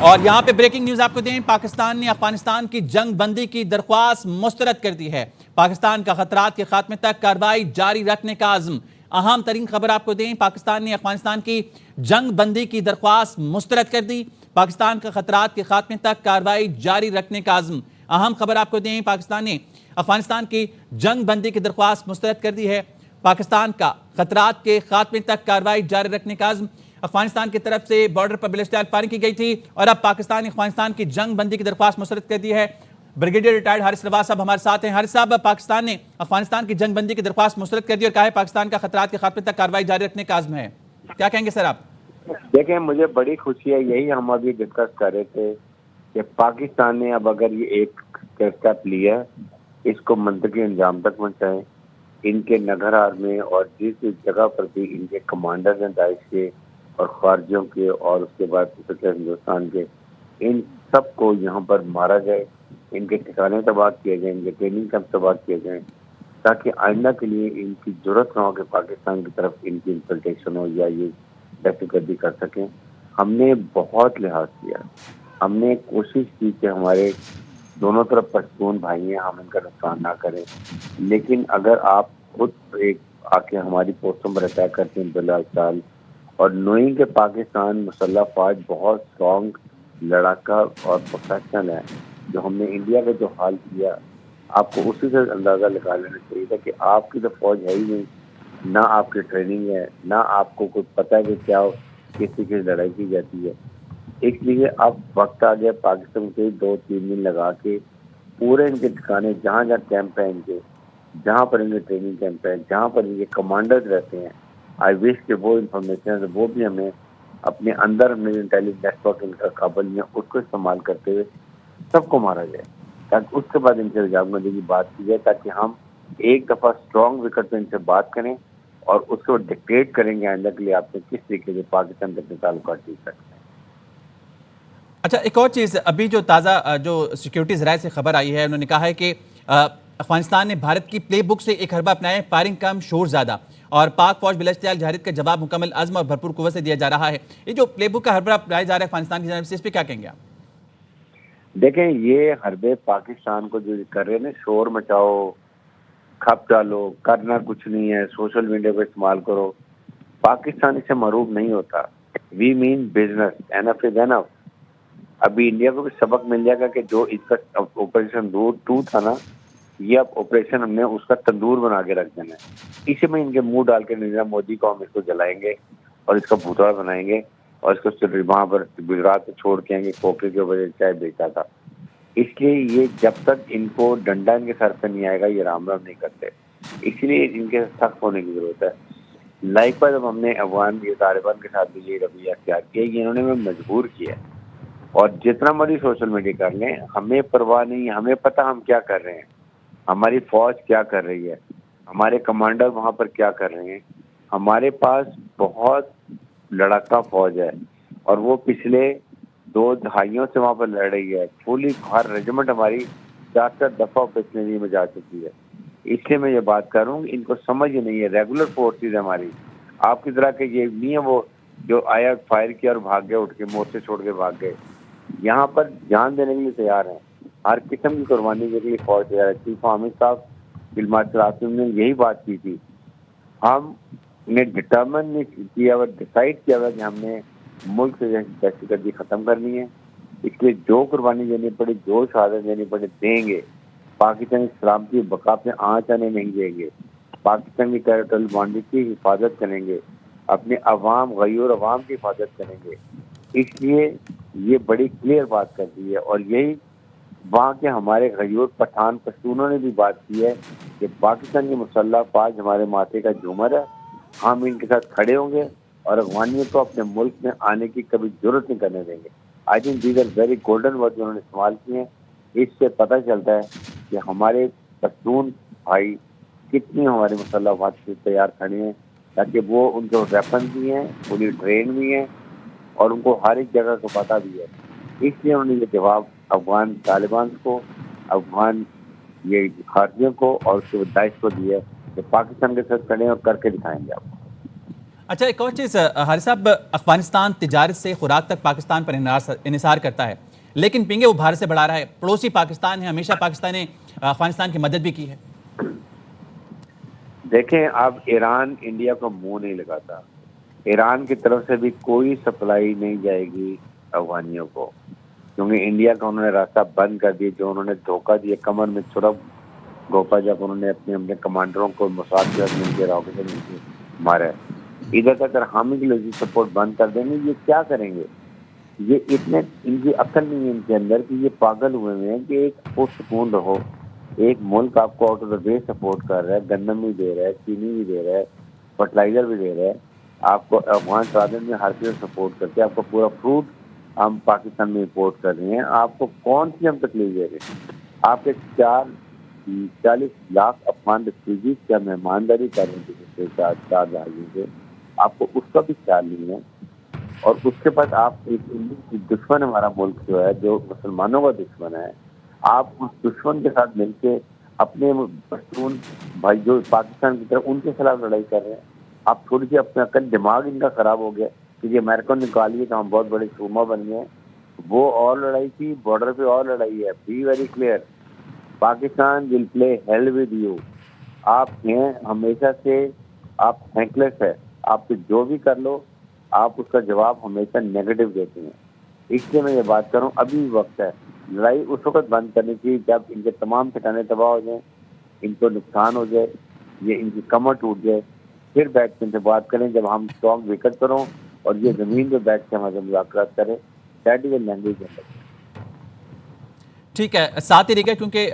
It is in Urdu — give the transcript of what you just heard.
اور یہاں پہ بریکنگ نیوز آپ کو دیں، پاکستان نے افغانستان کی جنگ بندی کی درخواست مسترد کر دی ہے۔ پاکستان کا خطرات کے خاتمے تک کارروائی جاری رکھنے کا عزم۔ اہم ترین خبر آپ کو دیں، پاکستان نے افغانستان کی جنگ بندی کی درخواست مسترد کر دی۔ پاکستان کا خطرات کے خاتمے تک کارروائی جاری رکھنے کا عزم۔ اہم خبر آپ کو دیں، پاکستان نے افغانستان کی جنگ بندی کی درخواست مسترد کر دی ہے۔ پاکستان کا خطرات کے خاتمے تک کارروائی جاری رکھنے کا عزم۔ افغانستان کی طرف سے بارڈر پر بیلسٹک فائرنگ کی گئی تھی اور اب پاکستان نے افغانستان کی جنگ بندی کی درخواست مسترد کر دی ہے۔ بریگیڈیئر ریٹائرڈ حارث رواس صاحب ہمارے ساتھ ہیں۔ حارث صاحب، پاکستان نے افغانستان کی جنگ بندی کی درخواست مسترد کر دی اور کہا ہے پاکستان کا خطرات کے خاتمے تک کارروائی جاری رکھنے کا عزم ہے، کیا کہیں گے سر آپ؟ دیکھیں، مجھے بڑی خوشی ہے، یہی ہم ابھی ڈسکس کر رہے تھے کہ پاکستان نے اب اگر یہ ایک اسٹیپ لیا اس کو منطقی انجام تک پہنچائیں۔ ان کے نگرہار میں اور جس جگہ پر بھی ان کے کمانڈر ہیں داعش کے اور خارجیوں کے اور اس کے بعد ہندوستان کے، ان سب کو یہاں پر مارا جائے، ان کے ٹھکانے تباہ کیے جائیں، ان کے ٹریننگ کیمپ تباہ کیے جائیں، تاکہ آئندہ کے لیے ان کی ضرورت نہ ہو کہ پاکستان کی طرف ان کی انفلٹریشن ہو یا یہ دہشت گردی کر سکیں۔ ہم نے بہت لحاظ کیا، ہم نے کوشش کی کہ ہمارے دونوں طرف پشتون بھائی ہیں، ہم ان کا نقصان نہ کریں، لیکن اگر آپ خود ایک آ کے ہماری پوسٹوں پر اٹیک کرتے ہیں بلا چال اور نوئنگ کہ پاکستان مسلح فوج بہت اسٹرانگ لڑاکا اور پروفیشنل ہے، جو ہم نے انڈیا کا جو حال کیا، آپ کو اسی سے اندازہ لگا لینا چاہیے تھا کہ آپ کی تو فوج ہے ہی نہیں، نہ آپ کی ٹریننگ ہے، نہ آپ کو کچھ پتہ ہے کہ کیا کسی کی لڑائی کی جاتی ہے۔ اس لیے اب وقت آ گیا پاکستان کے 2-3 دن لگا کے پورے ان کے ٹھکانے جہاں جہاں کیمپ ہیں ان کے، جہاں پر ان کے ٹریننگ کیمپ ہیں، جہاں پر ان کے کمانڈرز رہتے ہیں، آئی وش کہ وہ انفارمیشن وہ بھی ہمیں اپنے اندر میں انٹیلیجنس نیٹ ورک ان کا قابل میں اس کو استعمال کرتے ہوئے سب کو مارا جائے، تاکہ اس کے بعد ان سے حجاب بندی کی بات کی جائے، تاکہ ہم ایک دفعہ اسٹرانگ وکٹ پہ ان سے بات کریں اور اس کو ڈکٹیٹ کریں گے آئندہ کے لیے آپ نے کس طریقے سے پاکستان کے اپنے تعلقات ٹھیک رکھتے ہیں۔ اچھا، ایک اور چیز، ابھی جو تازہ جو سیکیورٹی ذرائع سے خبر آئی ہے، انہوں نے کہا ہے کہ افغانستان نے بھارت کی پلے بک سے ایک حربہ اپنایا ہے، فائرنگ کم شور زیادہ، اور پاک فوج بلاشتعال جہریت کا جواب مکمل عزم اور بھرپور قوت سے دیا جا رہا ہے۔ یہ جو پلے بک کا حربہ اپنایا جا رہا ہے افغانستان کی جانب سے، اس پہ کیا کہیں گے آپ؟ دیکھیں، یہ حربے پاکستان کو جو کر رہے ہیں نا، شور مچاؤ، کھپ ڈالو، کرنا کچھ نہیں ہے، سوشل میڈیا کو استعمال کرو، پاکستان اس سے معروف نہیں ہوتا۔ وی مین بزنس، اینف از اینف۔ ابھی انڈیا کو بھی سبق مل جائے گا کہ جو اس کا آپریشن 2 تھا نا، یہ اب آپریشن ہم نے اس کا تندور بنا کے رکھ دینا ہے۔ اسی میں ان کے منہ ڈال کے نریندر مودی کو ہم اس کو جلائیں گے اور اس کا بھوتڑا بنائیں گے اور اس کو وہاں پر گجرات میں چھوڑ کے آئیں گے، کھوپڑے کے وجہ چائے بیچا تھا۔ اس لیے یہ جب تک ان کو ڈنڈا ان کے سر پہ نہیں آئے گا یہ رام رام نہیں کرتے، اس لیے ان کے سخت ہونے کی ضرورت ہے۔ لائک پر جب ہم نے افغان طالبان کے ساتھ بھی یہ رویہ اختیار کیا، یہ انہوں نے ہمیں مجبور کیا ہے، اور جتنا مرضی سوشل میڈیا کر لیں ہمیں پرواہ نہیں، ہمیں پتہ ہم کیا کر رہے ہیں، ہماری فوج کیا کر رہی ہے، ہمارے کمانڈر وہاں پر کیا کر رہے ہیں۔ ہمارے پاس بہت لڑاکا فوج ہے اور وہ پچھلے 2 دہائیوں سے وہاں پر لڑ رہی ہے، پوری ہر ریجمنٹ ہماری 4 دفعہ آپریشنری میں جا چکی ہے۔ اس لیے میں یہ بات کر رہا ہوں، ان کو سمجھ نہیں ہے، ریگولر فورسز ہے ہماری، آپ کی طرح کہ یہ نہیں ہے وہ جو آیا فائر کیا اور بھاگ گئے، اٹھ کے مورچے چھوڑ کے بھاگ گئے۔ یہاں پر جان دینے کے لیے تیار ہیں، ہر قسم کی قربانی کے لیے فوج تیار ہے۔ چیف حامد صاحب فیلڈ مارشل عاصم نے یہی بات کی تھی، ہم نے ڈٹرمن کیا اور ڈیسائیڈ کیا ہوا کہ ہم نے ملک سے دہشت گردی ختم کرنی ہے، اس لیے جو قربانی دینی پڑی، جو شہادت دینی پڑی دیں گے، پاکستان کی سلامتی بقا پہ آنچ آنے نہیں دیں گے، پاکستان کی ٹیریٹریل باؤنڈری کی حفاظت کریں گے، اپنے عوام غیور عوام کی حفاظت کریں گے۔ اس لیے یہ بڑی کلیئر بات کر دی ہے، اور یہی وہاں کے ہمارے غیور پٹھان پشتونوں نے بھی بات کی ہے کہ پاکستان کی مسلح فوج ہمارے ماتھے کا جھومر ہے، ہم ان کے ساتھ کھڑے ہوں گے اور افغانیوں کو اپنے ملک میں آنے کی کبھی ضرورت نہیں کرنے دیں گے۔ I think these are very golden word جو انہوں نے استعمال کیے ہیں۔ اس سے پتہ چلتا ہے کہ ہمارے پشتون بھائی کتنی ہماری مسلح افواج سے تیار کھڑے ہیں، تاکہ وہ ان کو ویپن بھی ہیں، پوری ٹرین بھی ہیں، اور ان کو ہر ایک جگہ کو پتہ بھی ہے۔ اس لیے انہوں نے یہ جواب افغان طالبان کو، افغان یہ خارجیوں کو اور اس کے داعش کو دیا ہے کہ پاکستان کے ساتھ کھڑے ہیں اور کر کے دکھائیں گے آپ کو۔ اچھا ایک اور چیز حارث صاحب، افغانستان تجارت سے خوراک تک پاکستان پر انحصار کرتا ہے، لیکن پنگے وہ بھارت سے بڑھا رہا ہے، پڑوسی پاکستان ہے، ہمیشہ پاکستان نے افغانستان کی مدد بھی کی ہے۔ دیکھیں اب ایران انڈیا کو منہ نہیں لگاتا، ایران کی طرف سے بھی کوئی سپلائی نہیں جائے گی افغانیوں کو، کیونکہ انڈیا کا انہوں نے راستہ بند کر دیا، جو انہوں نے دھوکہ دیا، کمر میں چھڑک گوپا جب انہوں نے اپنے کمانڈروں کو موساد کے ساتھ مل کے راکٹ سے مل کے مارا ہے۔ ادھر تک اگر ہم انگلش سپورٹ بند کر دیں گے یہ کیا کریں گے؟ یہ اتنے ان کی عقل نہیں ہے ان کے اندر کہ یہ پاگل ہوئے ہیں کہ ایک پرسکون رہو، ایک ملک آپ کو out of the way support کر رہا ہے، گندم بھی دے رہا ہے، چینی بھی دے رہا ہے، فرٹیلائزر بھی دے رہا ہے، آپ کو افغان سرحد میں ہر چیز سپورٹ کرتے ہیں، آپ کو پورا فروٹ ہم پاکستان میں امپورٹ کر رہے ہیں، آپ کو کون سی ہم تکلیف دے رہے ہیں؟ آپ کے 40 لاکھ افغان ریفیوجیز کیا مہمانداری کر رہے ہیں چار راجیوں سے، آپ کو اس کا بھی خیال نہیں ہے۔ اور اس کے بعد آپ ایک دشمن ہمارا ملک جو ہے، جو مسلمانوں کا دشمن ہے، آپ اس دشمن کے ساتھ مل کے اپنے پشتون بھائی جو پاکستان کی طرف ان کے خلاف لڑائی کر رہے ہیں۔ آپ تھوڑی سی اپنے عقل دماغ ان کا خراب ہو گیا کہ یہ امریکہ نکالیے تو ہم بہت بڑے صوبہ بن گئے ہیں، وہ اور لڑائی تھی، بارڈر پہ اور لڑائی ہے۔ Be very clear, Pakistan will play hell with you. آپ ہیں ہمیشہ سے، آپ تھینکلیس ہے، آپ سے جو بھی کر لو آپ اس کا جواب ہمیشہ نیگیٹو دیتے ہیں۔ اس لیے میں یہ بات کروں ابھی بھی وقت ہے، لڑائی اس وقت بند کرنی چاہیے جب ان کے تمام ٹھکانے تباہ ہو جائیں، ان کو نقصان ہو جائے، یہ ان کی کمر ٹوٹ جائے، پھر بیٹھ کے ان سے بات کریں جب ہم اسٹاک وکٹ کروں اور یہ زمین پہ بیٹھ کے ہمارے مذاکرات کریں۔ That is a language. ٹھیک ہے، ساتھ ہی رہے گا کیونکہ